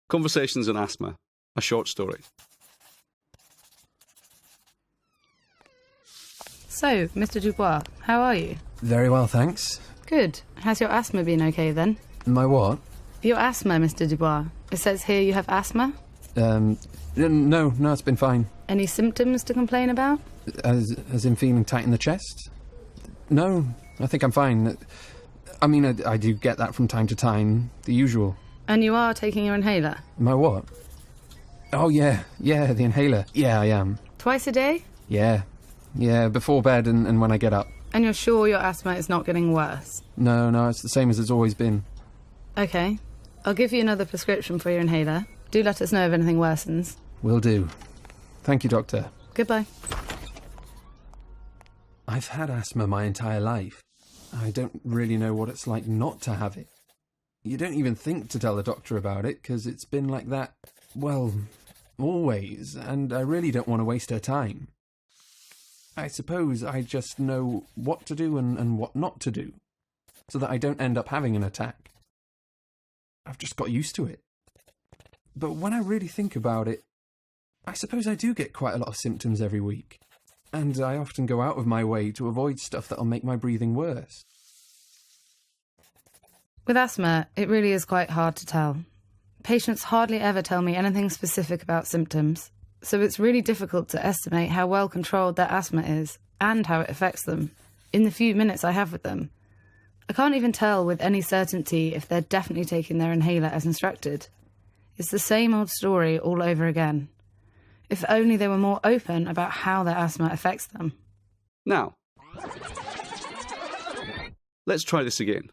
Conversations on Asthma, a short story. So, Mr. Dubois, how are you? Very well, thanks. Good. Has your asthma been okay then? My what? Your asthma, Mr. Dubois. It says here you have asthma. No, it's been fine. Any symptoms to complain about? As in feeling tight in the chest? No, I think I'm fine. I mean, I do get that from time to time, the usual. And you are taking your inhaler? My what? Oh, yeah, the inhaler. Yeah, I am. Twice a day? Yeah, before bed and when I get up. And you're sure your asthma is not getting worse? No, it's the same as it's always been. Okay. I'll give you another prescription for your inhaler. Do let us know if anything worsens. Will do. Thank you, Doctor. Goodbye. I've had asthma my entire life. I don't really know what it's like not to have it. You don't even think to tell the doctor about it, because it's been like that, well, always, and I really don't want to waste her time. I suppose I just know what to do and what not to do, so that I don't end up having an attack. I've just got used to it. But when I really think about it, I suppose I do get quite a lot of symptoms every week, and I often go out of my way to avoid stuff that'll make my breathing worse. With asthma, it really is quite hard to tell. Patients hardly ever tell me anything specific about symptoms, so it's really difficult to estimate how well controlled their asthma is and how it affects them in the few minutes I have with them. I can't even tell with any certainty if they're definitely taking their inhaler as instructed. It's the same old story all over again. If only they were more open about how their asthma affects them. Now, let's try this again.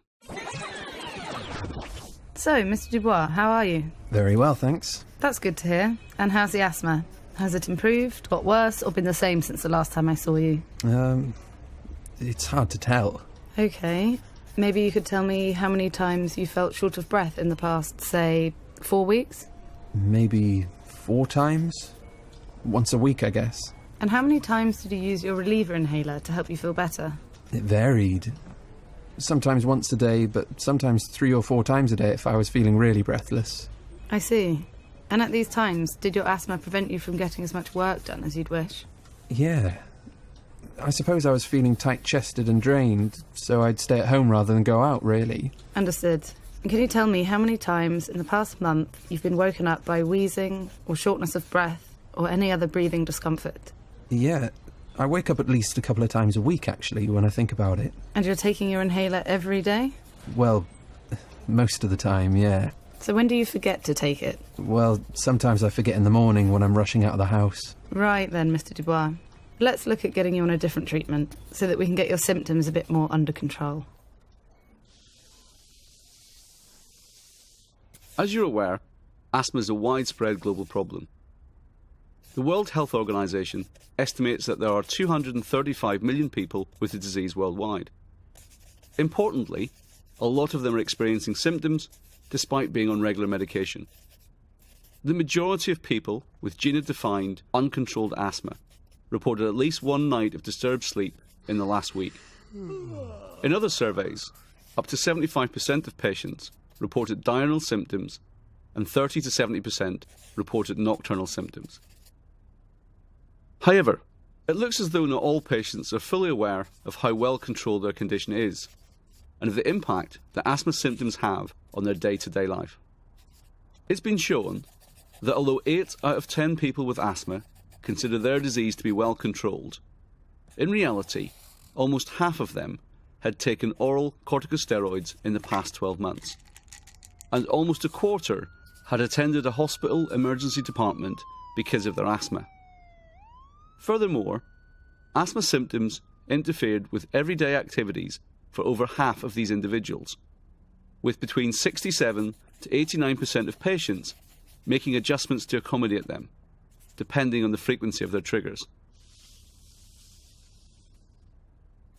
So, Mr. Dubois, how are you? Very well, thanks. That's good to hear. And how's the asthma? Has it improved, got worse, or been the same since the last time I saw you? It's hard to tell. Okay. Maybe you could tell me how many times you felt short of breath in the past, say, 4 weeks? Maybe 4 times? Once a week, I guess. And how many times did you use your reliever inhaler to help you feel better? It varied. Sometimes once a day, but sometimes 3 or 4 times a day if I was feeling really breathless. I see. And at these times, did your asthma prevent you from getting as much work done as you'd wish? Yeah. I suppose I was feeling tight-chested and drained, so I'd stay at home rather than go out, really. Understood. And can you tell me how many times in the past month you've been woken up by wheezing or shortness of breath or any other breathing discomfort? Yeah. I wake up at least a couple of times a week, actually, when I think about it. And you're taking your inhaler every day? Well, most of the time, yeah. So when do you forget to take it? Well, sometimes I forget in the morning when I'm rushing out of the house. Right then, Mr. Dubois. Let's look at getting you on a different treatment so that we can get your symptoms a bit more under control. As you're aware, asthma is a widespread global problem. The World Health Organization estimates that there are 235 million people with the disease worldwide. Importantly, a lot of them are experiencing symptoms despite being on regular medication. The majority of people with GINA-defined, uncontrolled asthma reported at least one night of disturbed sleep in the last week. In other surveys, up to 75% of patients reported diurnal symptoms and 30 to 70% reported nocturnal symptoms. However, it looks as though not all patients are fully aware of how well controlled their condition is and of the impact that asthma symptoms have on their day-to-day life. It's been shown that although 8 out of 10 people with asthma consider their disease to be well controlled, in reality, almost half of them had taken oral corticosteroids in the past 12 months, and almost a quarter had attended a hospital emergency department because of their asthma. Furthermore, asthma symptoms interfered with everyday activities for over half of these individuals, with between 67 to 89% of patients making adjustments to accommodate them, depending on the frequency of their triggers.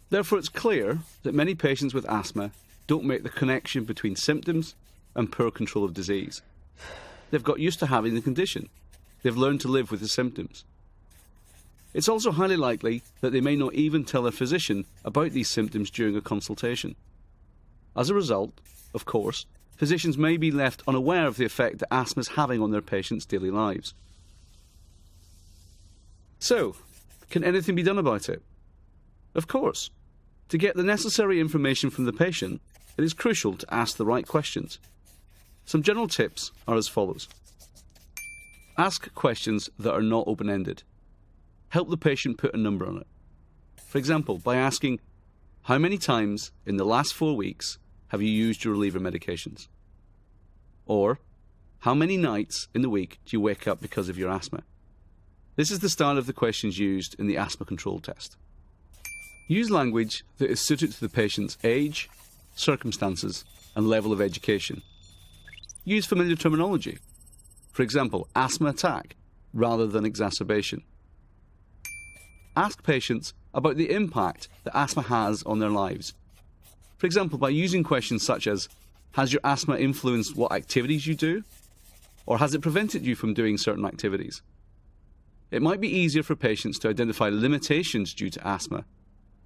Therefore, it's clear that many patients with asthma don't make the connection between symptoms and poor control of disease. They've got used to having the condition. They've learned to live with the symptoms. It's also highly likely that they may not even tell their physician about these symptoms during a consultation. As a result, of course, physicians may be left unaware of the effect that asthma is having on their patients' daily lives. So, can anything be done about it? Of course. To get the necessary information from the patient, it is crucial to ask the right questions. Some general tips are as follows. Ask questions that are not open-ended. Help the patient put a number on it. For example, by asking, how many times in the last 4 weeks have you used your reliever medications? Or, how many nights in the week do you wake up because of your asthma? This is the style of the questions used in the asthma control test. Use language that is suited to the patient's age, circumstances, and level of education. Use familiar terminology. For example, asthma attack rather than exacerbation. Ask patients about the impact that asthma has on their lives. For example, by using questions such as, has your asthma influenced what activities you do? Or has it prevented you from doing certain activities? It might be easier for patients to identify limitations due to asthma,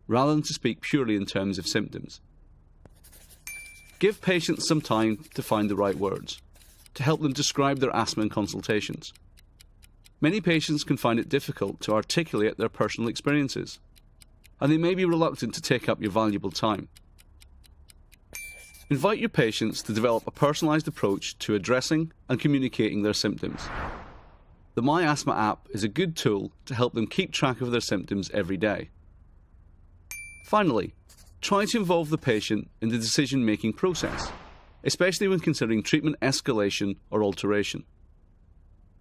rather than to speak purely in terms of symptoms. Give patients some time to find the right words, to help them describe their asthma in consultations. Many patients can find it difficult to articulate their personal experiences, and they may be reluctant to take up your valuable time. Invite your patients to develop a personalised approach to addressing and communicating their symptoms. The My Asthma app is a good tool to help them keep track of their symptoms every day. Finally, try to involve the patient in the decision-making process, especially when considering treatment escalation or alteration.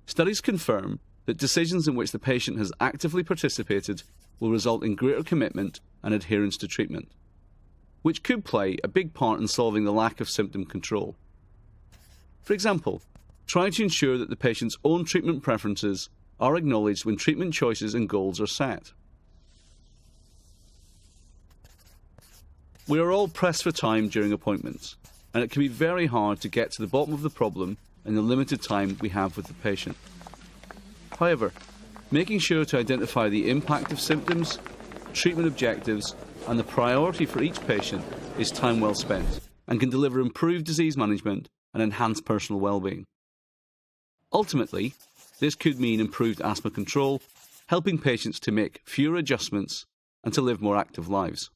Studies confirm that decisions in which the patient has actively participated will result in greater commitment and adherence to treatment, which could play a big part in solving the lack of symptom control. For example, try to ensure that the patient's own treatment preferences are acknowledged when treatment choices and goals are set. We are all pressed for time during appointments, and it can be very hard to get to the bottom of the problem in the limited time we have with the patient. However, making sure to identify the impact of symptoms, treatment objectives, and the priority for each patient is time well spent and can deliver improved disease management and enhanced personal well-being. Ultimately, this could mean improved asthma control, helping patients to make fewer adjustments and to live more active lives.